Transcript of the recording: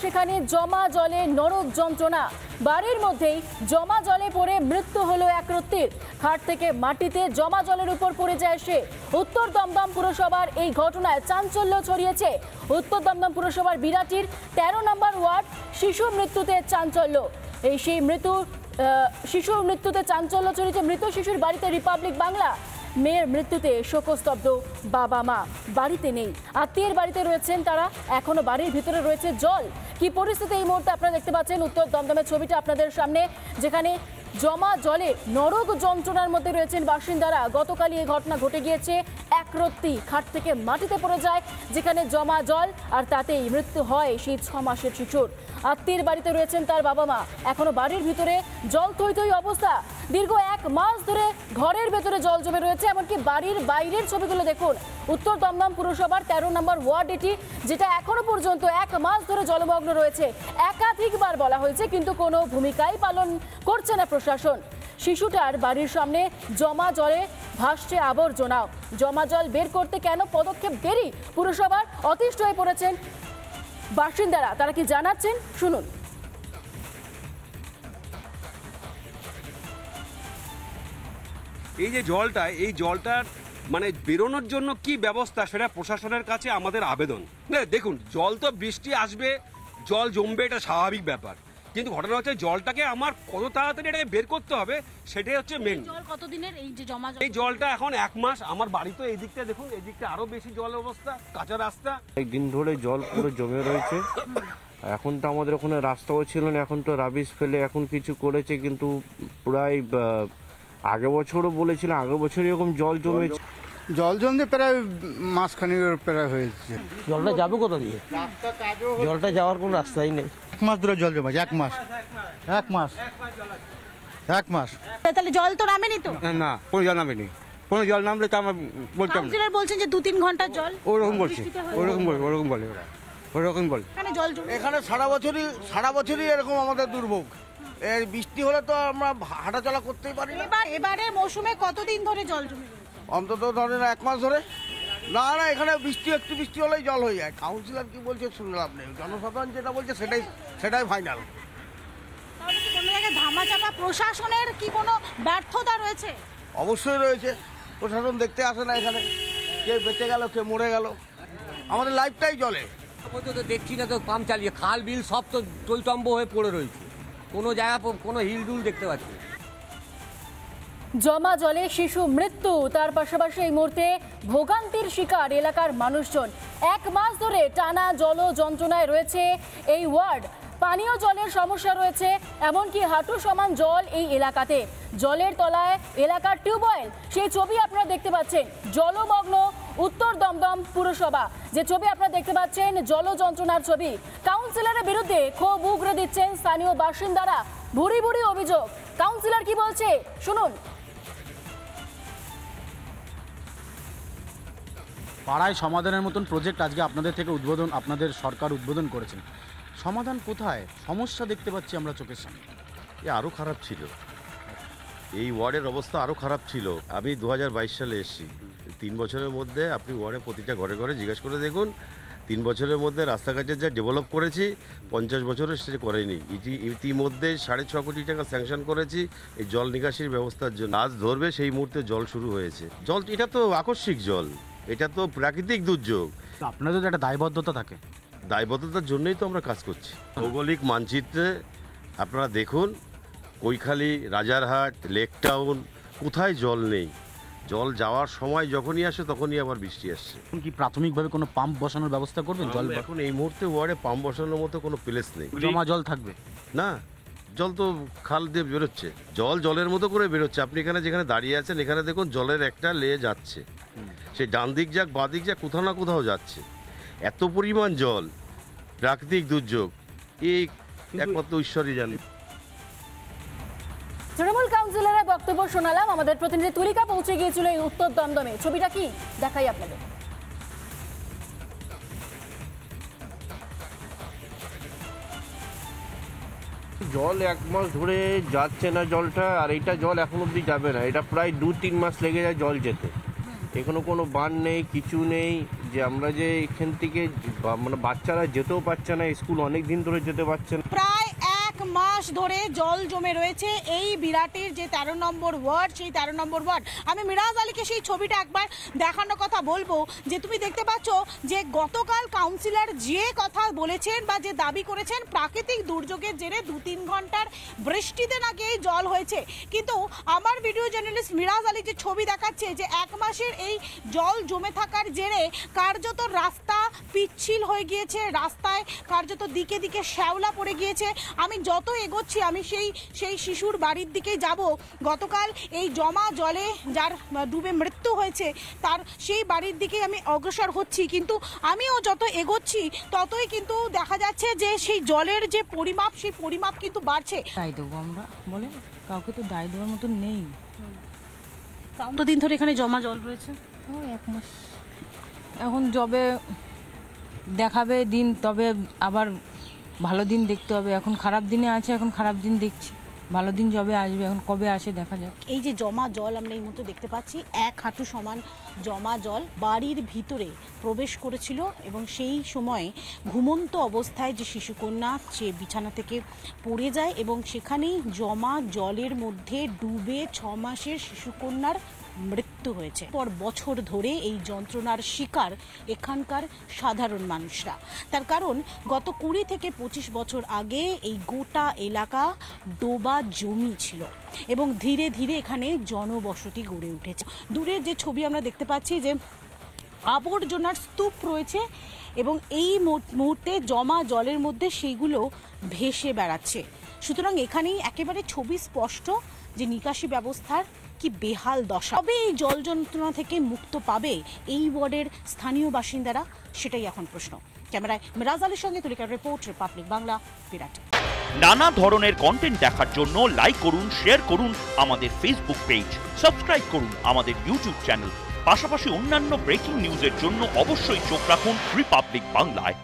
সেখানে জমা জলে নরক যন্ত্রণা। বাড়ির মধ্যেই জমা জলে পড়ে মৃত্যু হলো এক রত্তির। খাট থেকে মাটিতে জমা জলের উপর পড়ে যায় সে। উত্তর দমদম পুরসভার এই ঘটনায় চাঞ্চল্য ছড়িয়েছে। উত্তর দমদম পুরসভার বিরাটির 13 নম্বর ওয়ার্ড। শিশু মৃত্যুতে চাঞ্চল্য। এই সেই শিশুর মৃত্যুতে চাঞ্চল্য ছড়িয়েছে। মৃত শিশুর বাড়িতে রিপাবলিক বাংলা। মেয়ের মৃত্যুতে শোকস্তব্ধ বাবা মা, বাড়িতে নেই। আত্মীয়ের বাড়িতে রয়েছেন তারা, এখনো বাড়ির ভিতরে রয়েছে জল। কি পরিস্থিতি এই মুহূর্তে আপনারা দেখতে পাচ্ছেন উত্তর দমদমের ছবিটা আপনাদের সামনে, যেখানে জমা জলে নরক যন্ত্রণার মধ্যে রয়েছেন বাসিন্দারা। গতকালই এই ঘটনা ঘটে গিয়েছে। এক রত্তি খাট থেকে মাটিতে পড়ে যায়, যেখানে জমা জল, আর তাতেই মৃত্যু হয় সেই 6 মাসের শিশুর। আত্মীয়ের বাড়িতে রয়েছেন তার বাবা মা, এখনো বাড়ির ভিতরে জল থই থই অবস্থা। দীর্ঘ 1 মাস ধরে ঘরের ভেতরে জল জমে রয়েছে, এমনকি বাড়ির বাইরের ছবিগুলো দেখুন। উত্তর দমদম পুরসভার 13 নম্বর ওয়ার্ড এটি, যেটা এখনো পর্যন্ত 1 মাস ধরে জলমগ্ন রয়েছে। একাধিকবার বলা হয়েছে, কিন্তু কোনো ভূমিকাই পালন করছে না প্রশাসন। শিশুটার বাড়ির সামনে জমা জলে ভাসছে আবর্জনাও। জমা জল বের করতে কেন পদক্ষেপ দেরি পুরসভার? অতিষ্ঠ হয়ে পড়েছেন বাসিন্দারা। তারা কি জানাচ্ছেন শুনুন। এই যে জলটা, এই জলটার মানে বেরোনোর জন্য কি ব্যবস্থা, সেটা প্রশাসনের কাছে আমাদের আবেদন। দেখুন, জল তো বৃষ্টি আসবে, জল জমবে, এটা স্বাভাবিক ব্যাপার, কিন্তু ঘটনা হচ্ছে জলটাকে আমার কত তাড়াতাড়ি এটাকে বের করতে হবে, সেটাই হচ্ছে মেন। কতদিনের এই যে জমা? এই জলটা এখন 1 মাস। আমার বাড়ি তো এই দিকটা দেখুন, এই দিকটা আরো বেশি জলের অবস্থা, কাঁচা রাস্তা। একদিন ধরে জল পুরো জমে রয়েছে। এখন তো আমাদের ওখানে রাস্তাও ছিল না, এখন তো রাবিশ ফেলে এখন কিছু করেছে, কিন্তু প্রায় আগের বছরও বলেছিলাম, আগের বছর এরকম জল জমেছে। জল জমতে প্রায় মাসখানেক প্রায় হয়েছে। জলটা যাবে কোথা দিয়ে? জলটা যাওয়ার কোনো রাস্তাই নেই। 1 মাস ধরে জল জমেছে। 1 মাস। তাহলে জল তো নামেনি তো? না, কোনো জল নামেনি। কোনো জল নামলে তো আমার বলতাম। কাউন্সিলর বলছেন যে 2-3 ঘন্টার জল। ওরকম বলছে, ওরকম বলে ওরা, ওরকম বলে। এখানে জল জমে। এখানে সারা বছরই এরকম আমাদের দুর্ভোগ। এই বৃষ্টি হলে তো আমরা হাঁটাচলা করতেই পারি না। এবারে মৌসুমে কতদিন ধরে জল জমে? অন্তত ধরেন 1 মাস ধরে। না, এখানে একটু বৃষ্টি হলেই জল হয়ে যায়। কাউন্সিলর কি বলছে শুনে লাভ নেই, জনসাধারণ যেটা বলছে সেটাই ফাইনাল। তাহলে কি কোনো জায়গায় ধামাচাপা? প্রশাসনের কি কোনো ব্যর্থতা রয়েছে? অবশ্যই রয়েছে। প্রশাসন দেখতে আসে না এখানে, কে বেঁচে গেল কে মরে গেল, আমাদের লাইফটাই জলে। তো দেখছি না তো, পাম্প চালিয়ে খাল বিল সব তো টলটম্ব হয়ে পড়ে রয়েছে, কোনো জায়গা কোনো হিলডুল দেখতে পাচ্ছি। জমা জলে শিশু মৃত্যু, তার পাশাপাশি এই মুহূর্তে ভোগান্তির শিকার এলাকার মানুষজন। 1 মাস ধরে টানা জল যন্ত্রণায় রয়েছে এই ওয়ার্ড। পানীয় জলের সমস্যা রয়েছে, এমনকি হাঁটু সমান জল এই এলাকাতে। জলের তলায় এলাকার টিউবওয়েল, সেই ছবি আপনারা দেখতে পাচ্ছেন। জলমগ্ন উত্তর দমদম পুরসভা, যে ছবি আপনারা দেখতে পাচ্ছেন জল যন্ত্রণার ছবি। কাউন্সিলরের বিরুদ্ধে ক্ষোভ উগরে দিচ্ছেন স্থানীয় বাসিন্দারা। ভুরি ভুরি অভিযোগ। কাউন্সিলর কি বলছে শুনুন। পাড়ায় সমাধানের মতন প্রজেক্ট আজকে আপনাদের সরকার উদ্বোধন করেছেন। সমাধান কোথায়? সমস্যা দেখতে পাচ্ছি আমরা চোখের সামনে। আরও খারাপ ছিল, এই ওয়ার্ডের অবস্থা আরও খারাপ ছিল। আমি 2022 সালে এসেছি। 3 বছরের মধ্যে আপনি ওয়ার্ডে প্রতিটা ঘরে ঘরে জিজ্ঞেস করে দেখুন, 3 বছরের মধ্যে রাস্তাঘাটের যা ডেভেলপ করেছি 50 বছরের সে করেনি। ইতিমধ্যে 6.5 কোটি টাকা স্যাংশন করেছি এই জল নিকাশির ব্যবস্থার জন্য। আজ ধরবে সেই মুহূর্তে জল শুরু হয়েছে। জল এটা তো আকস্মিক জল, এটা তো প্রাকৃতিক দুর্যোগ। আপনাদের তো একটা দায়বদ্ধতা থাকে। দায়বদ্ধতার জন্যই তো আমরা কাজ করছি। ভৌগোলিক মানচিত্রে আপনারা দেখুন, কৈখালী, রাজারহাট, লেক টাউন, কোথায় জল নেই? জল যাওয়ার সময় যখনই আসে তখনই আবার বৃষ্টি আসছে। কি প্রাথমিকভাবে কোনো পাম্প বসানোর ব্যবস্থা করবেন? জল এখন এই মুহূর্তে ওয়ার্ডে পাম্প বসানোর মতো কোনো প্লেস নেই। জমা জল থাকবে না, জল তো খাল দিয়ে বেরোচ্ছে, জলের মতো করে বেরোচ্ছে। আপনি এখানে যেখানে দাঁড়িয়ে আছেন এখানে দেখুন জলের একটা লেয়ে যাচ্ছে, সে ডান দিক যাক বাঁ দিক যাক কোথাও না কোথাও যাচ্ছে। এত পরিমাণ জল, প্রাকৃতিক দুর্যোগ, এই একমাত্র ঈশ্বরই জানে। তৃণমূল কাউন্সিলরের বক্তব্য শোনালাম। আমাদের প্রতিনিধি তুলিকা পৌঁছে গিয়েছিল এই উত্তর দমদমে। ছবিটা কি দেখাই আপনাদের। জল 1 মাস ধরে যাচ্ছে না জলটা, আর এটা জল এখন অবধি যাবে না। এটা প্রায় 2-3 মাস লেগে যায় জল যেতে। এখনো কোনো বান নেই, কিছু নেই, যে আমরা যে এখান থেকে মানে বাচ্চারা যেতেও পারছে না, স্কুল অনেক দিন ধরে যেতে পারছে না। প্রায় 1 মাস ধরে জল জমে রয়েছে এই বিরাটের যে 13 নম্বর ওয়ার্ড, সেই 13 নম্বর ওয়ার্ড। আমি মিরাজ আলীকে সেই ছবিটা একবার দেখানোর কথা বলবো, যে তুমি দেখতে পাচ্ছ যে গতকাল কাউন্সিলর যে কথা বলেছেন বা যে দাবি করেছেন প্রাকৃতিক দুর্যোগের জেরে 2-3 ঘন্টার বৃষ্টিতে নাকি এই জল হয়েছে, কিন্তু আমার ভিডিও জার্নালিস্ট মিরাজ আলী যে ছবি দেখাচ্ছে যে 1 মাসের এই জল জমে থাকার জেরে কার্যত রাস্তা পিচ্ছিল হয়ে গিয়েছে, রাস্তায় কার্যত দিকে দিকে শ্যাওলা পড়ে গিয়েছে। আমি যত এগোচ্ছি আমি সেই শিশুর বাড়ির দিকে যাব, গতকাল এই জমা জলে যার ডুবে মৃত্যু হয়েছে তার সেই বাড়ির দিকে আমি অগ্রসর হচ্ছি, কিন্তু আমিও যত এগোচ্ছি ততই কিন্তু দেখা যাচ্ছে যে সেই জলের যে পরিমাপ, সেই পরিমাপ কিন্তু বাড়ছে। দায় দেবো আমরা, বলে কাউকে তো দায় দেওয়ার মতন নেই। কতদিন ধরে এখানে জমা জল রয়েছে? ও 1 মাস। এখন যবে দেখাবে দিন, তবে আবার ভালো দিন দেখতে হবে। এখন খারাপ দিনে আছে, এখন খারাপ দিন দেখছি, ভালো দিন যবে আসবে, এখন কবে আসে দেখা যাক। এই যে জমা জল আমরা এই মুহূর্তে দেখতে পাচ্ছি, 1 হাঁটু সমান জমা জল বাড়ির ভিতরে প্রবেশ করেছিল এবং সেই সময় ঘুমন্ত অবস্থায় যে শিশুকন্যা সে বিছানা থেকে পড়ে যায় এবং সেখানেই জমা জলের মধ্যে ডুবে 6 মাসের শিশুকন্যার মৃত্যু হয়েছে। পর বছর ধরে এই যন্ত্রণার শিকার এখানকার সাধারণ মানুষরা। তার কারণ গত 20 থেকে 25 বছর আগে এই গোটা এলাকা ডোবা জমি ছিল এবং ধীরে ধীরে এখানে জনবসতি গড়ে উঠেছে। দূরের যে ছবি আমরা দেখতে পাচ্ছি যে আবর্জনার স্তূপ রয়েছে এবং এই মুহূর্তে জমা জলের মধ্যে সেইগুলো ভেসে বেড়াচ্ছে। সুতরাং এখানেই একেবারে ছবি স্পষ্ট যে নিকাশি ব্যবস্থার কি বেহাল দশা। তবে এই জল যন্ত্রণা থেকে মুক্ত পাবে এই ওয়ার্ডের স্থানীয় বাসিন্দারা, সেটাই এখন প্রশ্ন। ক্যামেরায় মিরাজ আলীর সঙ্গে তুলিকার রিপোর্ট, রিপাবলিক বাংলা, বিরাট। নানা ধরনের কন্টেন্ট দেখার জন্য লাইক করুন, শেয়ার করুন আমাদের ফেসবুক পেজ, সাবস্ক্রাইব করুন আমাদের ইউটিউব চ্যানেল। পাশাপাশি অন্যান্য ব্রেকিং নিউজের জন্য অবশ্যই চোখ রাখুন রিপাবলিক বাংলায়।